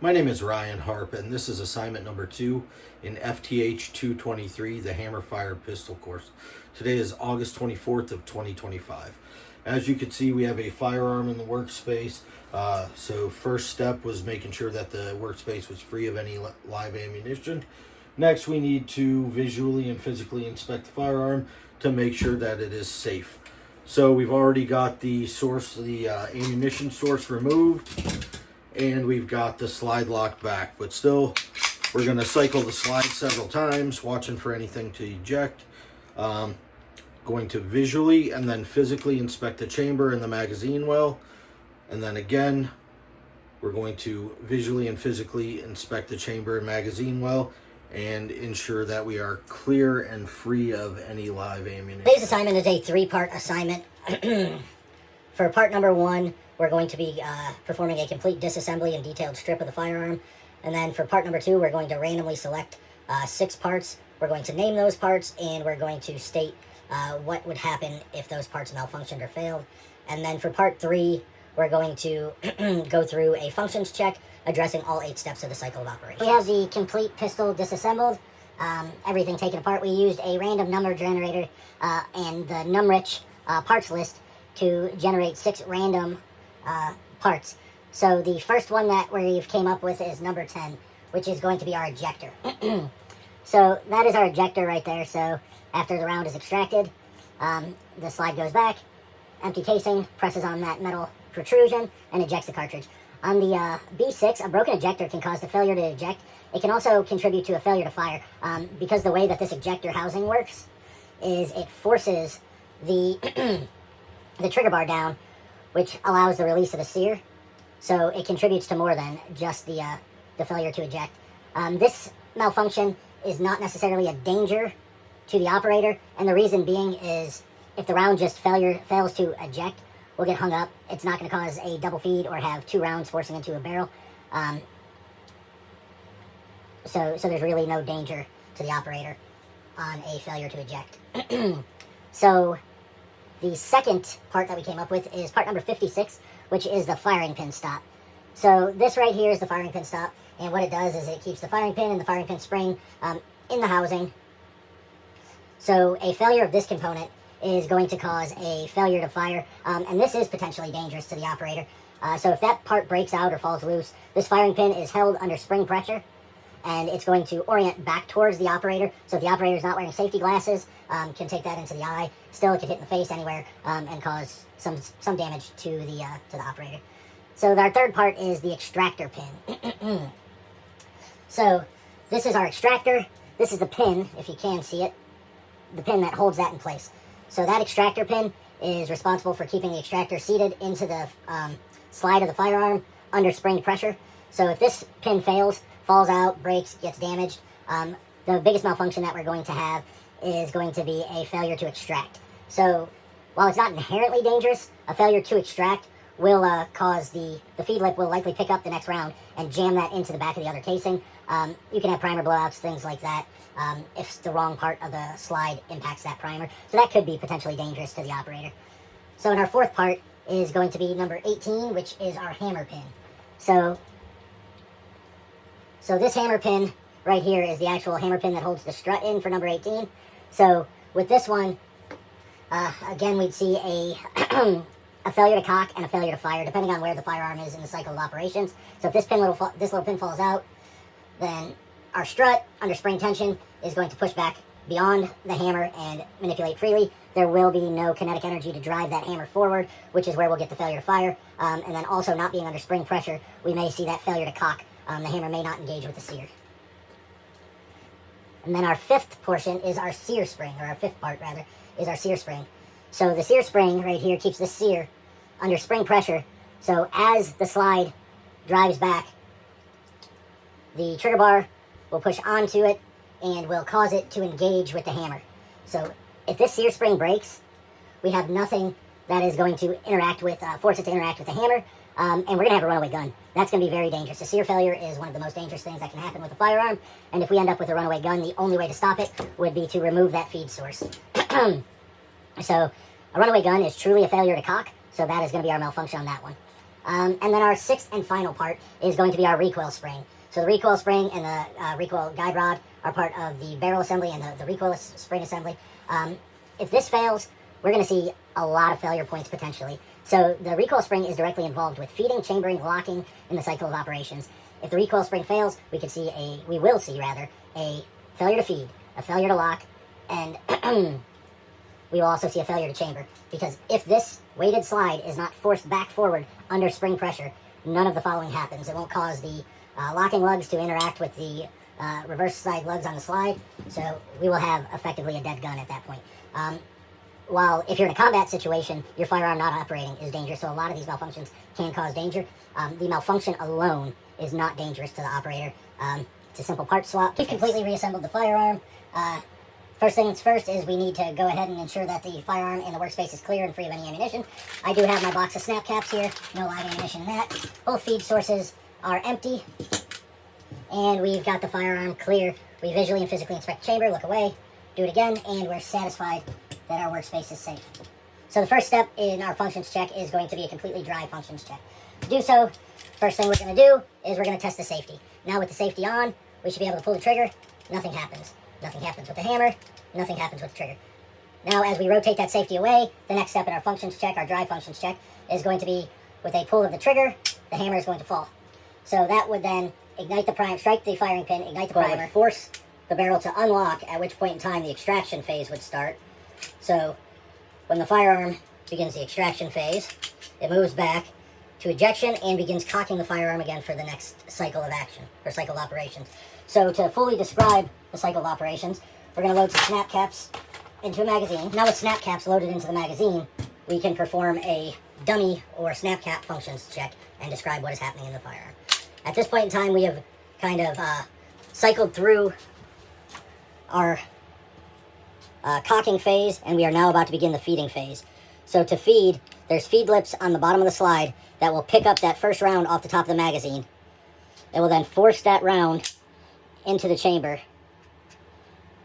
My name is Ryan Harp, and this is assignment number 2 in FTH 223, the Hammer Fire Pistol course. Today is August 24th of 2025. As you can see, we have a firearm in the workspace. So first step was making sure that the workspace was free of any live ammunition. Next, we need to visually and physically inspect the firearm to make sure that it is safe. So we've already got the ammunition source removed, and we've got the slide lock back, but still we're going to cycle the slide several times, watching for anything to eject. Going to visually and then physically inspect the chamber and the magazine well, and then again we're going to visually and physically inspect the chamber and magazine well and ensure that we are clear and free of any live ammunition. Today's assignment is a 3-part assignment. For part number 1, we're going to be performing a complete disassembly and detailed strip of the firearm. And then for part number 2, we're going to randomly select 6 parts. We're going to name those parts, and we're going to state what would happen if those parts malfunctioned or failed. And then for part 3, we're going to go through a functions check, addressing all 8 steps of the cycle of operation. We have the complete pistol disassembled, everything taken apart. We used a random number generator and the numrich parts list to generate 6 random parts. So the first one that we've came up with is number 10, which is going to be our ejector. So that is our ejector right there. So after the round is extracted, the slide goes back, empty casing, presses on that metal protrusion, and ejects the cartridge. On the B6, a broken ejector can cause the failure to eject. It can also contribute to a failure to fire, because the way that this ejector housing works is it forces the the trigger bar down, which allows the release of the sear. So it contributes to more than just the failure to eject. This malfunction is not necessarily a danger to the operator, and the reason being is if the round just fails to eject, will get hung up. It's not going to cause a double feed or have 2 rounds forcing into a barrel. So there's really no danger to the operator on a failure to eject. So the second part that we came up with is part number 56, which is the firing pin stop. So this right here is the firing pin stop, and what it does is it keeps the firing pin and the firing pin spring in the housing. So a failure of this component is going to cause a failure to fire, and this is potentially dangerous to the operator. So if that part breaks out or falls loose, this firing pin is held under spring pressure, and it's going to orient back towards the operator. So if the operator is not wearing safety glasses, can take that into the eye. Still, it could hit in the face anywhere and cause some damage to the operator. So our third part is the extractor pin. So this is our extractor. This is the pin, if you can see it, the pin that holds that in place. So that extractor pin is responsible for keeping the extractor seated into the slide of the firearm under spring pressure. So if this pin fails, falls out, breaks, gets damaged, the biggest malfunction that we're going to have is going to be a failure to extract. So while it's not inherently dangerous, a failure to extract will cause the feed lip will likely pick up the next round and jam that into the back of the other casing. You can have primer blowouts, things like that, if the wrong part of the slide impacts that primer. So that could be potentially dangerous to the operator. So in our fourth part is going to be number 18, which is our hammer pin. So this hammer pin right here is the actual hammer pin that holds the strut in for number 18. So with this one, again, we'd see a failure to cock and a failure to fire, depending on where the firearm is in the cycle of operations. So if this little pin falls out, then our strut under spring tension is going to push back beyond the hammer and manipulate freely. There will be no kinetic energy to drive that hammer forward, which is where we'll get the failure to fire. And then also not being under spring pressure, we may see that failure to cock. The hammer may not engage with the sear. And then our fifth portion is our sear spring, or our fifth part rather, is our sear spring. So the sear spring right here keeps the sear under spring pressure. So as the slide drives back, the trigger bar will push onto it and will cause it to engage with the hammer. So if this sear spring breaks, we have nothing that is going to force it to interact with the hammer, and we're going to have a runaway gun. That's going to be very dangerous. A sear failure is one of the most dangerous things that can happen with a firearm, and if we end up with a runaway gun, the only way to stop it would be to remove that feed source. So a runaway gun is truly a failure to cock, so that is going to be our malfunction on that one. And then our sixth and final part is going to be our recoil spring. So the recoil spring and the recoil guide rod are part of the barrel assembly and the recoil spring assembly. If this fails, we're going to see a lot of failure points potentially. So the recoil spring is directly involved with feeding, chambering, locking in the cycle of operations. If the recoil spring fails, we will see a failure to feed, a failure to lock, and we will also see a failure to chamber. Because if this weighted slide is not forced back forward under spring pressure, none of the following happens. It won't cause the locking lugs to interact with the reverse side lugs on the slide, so we will have effectively a dead gun at that point. While if you're in a combat situation, your firearm not operating is dangerous, so a lot of these malfunctions can cause danger. The malfunction alone is not dangerous to the operator. It's a simple part swap. We've completely reassembled the firearm. First things first is we need to go ahead and ensure that the firearm and the workspace is clear and free of any ammunition. I do have my box of snap caps here, no live ammunition in that. Both feed sources are empty, and we've got the firearm clear. We visually and physically inspect the chamber, look away, do it again, and we're satisfied that our workspace is safe. So the first step in our functions check is going to be a completely dry functions check. To do so, first thing we're going to do is we're going to test the safety. Now with the safety on, we should be able to pull the trigger. Nothing happens. Nothing happens with the hammer. Nothing happens with the trigger. Now as we rotate that safety away, the next step in our functions check, our dry functions check, is going to be with a pull of the trigger, the hammer is going to fall. So that would then ignite the primer, strike the firing pin, ignite the primer, force the barrel to unlock, at which point in time the extraction phase would start. So when the firearm begins the extraction phase, it moves back to ejection and begins cocking the firearm again for the next cycle of action, or cycle of operations. So to fully describe the cycle of operations, we're going to load some snap caps into a magazine. Now with snap caps loaded into the magazine, we can perform a dummy or snap cap functions check and describe what is happening in the firearm. At this point in time, we have kind of cycled through our cocking phase, and we are now about to begin the feeding phase. So to feed, there's feed lips on the bottom of the slide that will pick up that first round off the top of the magazine. It will then force that round into the chamber,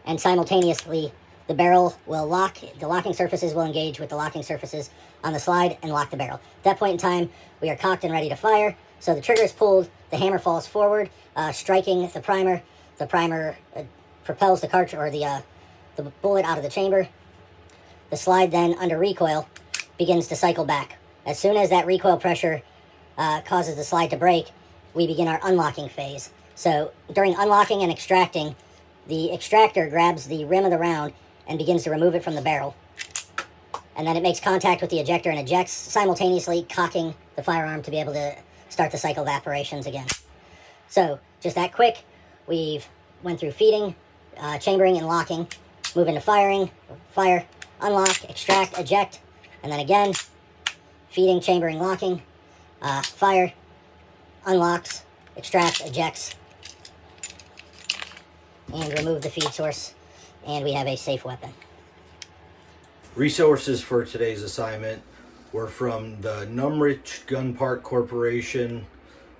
and simultaneously the barrel will lock. The locking surfaces will engage with the locking surfaces on the slide and lock the barrel. At that point in time, we are cocked and ready to fire. So the trigger is pulled, the hammer falls forward, striking the primer. The primer propels the cartridge or the bullet out of the chamber. The slide then, under recoil, begins to cycle back. As soon as that recoil pressure causes the slide to break, we begin our unlocking phase. So during unlocking and extracting, the extractor grabs the rim of the round and begins to remove it from the barrel. And then it makes contact with the ejector and ejects, simultaneously cocking the firearm to be able to start the cycle of operations again. So just that quick, we've went through feeding, chambering, and locking, move into firing, fire, unlock, extract, eject, and then again, feeding, chambering, locking, fire, unlocks, extracts, ejects, and remove the feed source, and we have a safe weapon. Resources for today's assignment were from the Numrich Gun Part Corporation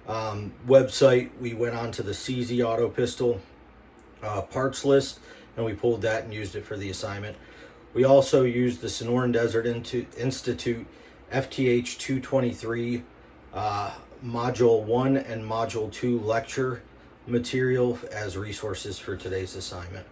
website. We went on to the CZ Auto Pistol parts list, and we pulled that and used it for the assignment. We also used the Sonoran Desert Institute FTH 223 Module 1 and Module 2 lecture material as resources for today's assignment.